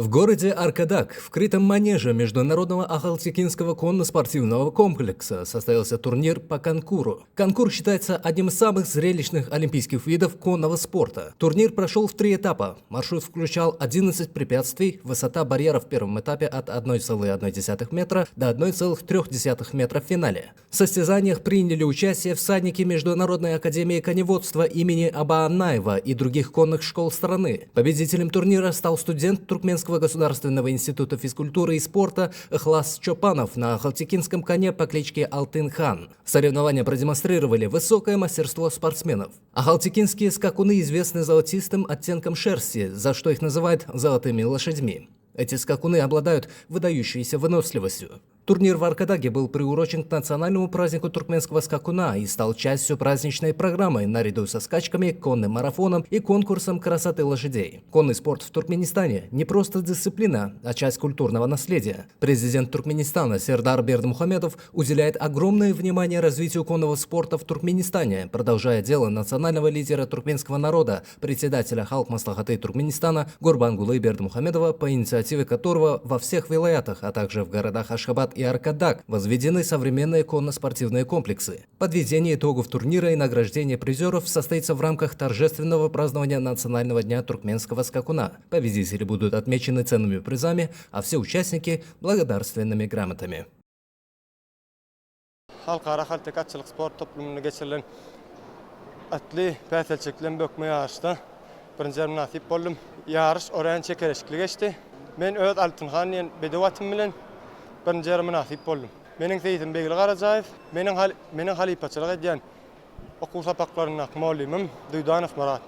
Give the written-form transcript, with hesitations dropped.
В городе Аркадак, в крытом манеже Международного Ахалтекинского конно-спортивного комплекса, состоялся турнир по конкуру. Конкур считается одним из самых зрелищных олимпийских видов конного спорта. Турнир прошел в 3 этапа. Маршрут включал 11 препятствий, высота барьера в первом этапе от 1,1 метра до 1,3 метра в финале. В состязаниях приняли участие всадники Международной академии коневодства имени Абаанаева и других конных школ страны. Победителем турнира стал студент Туркменского государственного института физкультуры и спорта Ихлас Чопанов на ахалтекинском коне по кличке Алтын-хан. Соревнования продемонстрировали высокое мастерство спортсменов. Ахалтекинские скакуны известны золотистым оттенком шерсти, за что их называют «золотыми лошадьми». Эти скакуны обладают выдающейся выносливостью. Турнир в Аркадаге был приурочен к национальному празднику туркменского скакуна и стал частью праздничной программы наряду со скачками, конным марафоном и конкурсом красоты лошадей. Конный спорт в Туркменистане не просто дисциплина, а часть культурного наследия. Президент Туркменистана Сердар Бердмухамедов уделяет огромное внимание развитию конного спорта в Туркменистане, продолжая дело национального лидера туркменского народа, председателя Халк Маслахаты Туркменистана Гурбангулы Бердмухамедова, по инициативе которого во всех вилаятах, а также в городах Ашхабад и Аркадак возведены современные конно-спортивные комплексы. Подведение итогов турнира и награждение призеров состоится в рамках торжественного празднования Национального дня туркменского скакуна. Победители будут отмечены ценными призами, а все участники – благодарственными грамотами. Halkara halk atçılık spor toplumuna geçirilen atli pəsəlçiklə bökmə yarışda birinci nasip oldum. Yarış orayan çekerişkili geçti. Men öz Altınxan'ın bedevatım bilen birinci nasip oldum. Menin seytim Begil Qaracayev, menin halipaçılık edýän okuw sapaklarynda muallimim Duydanov Marat.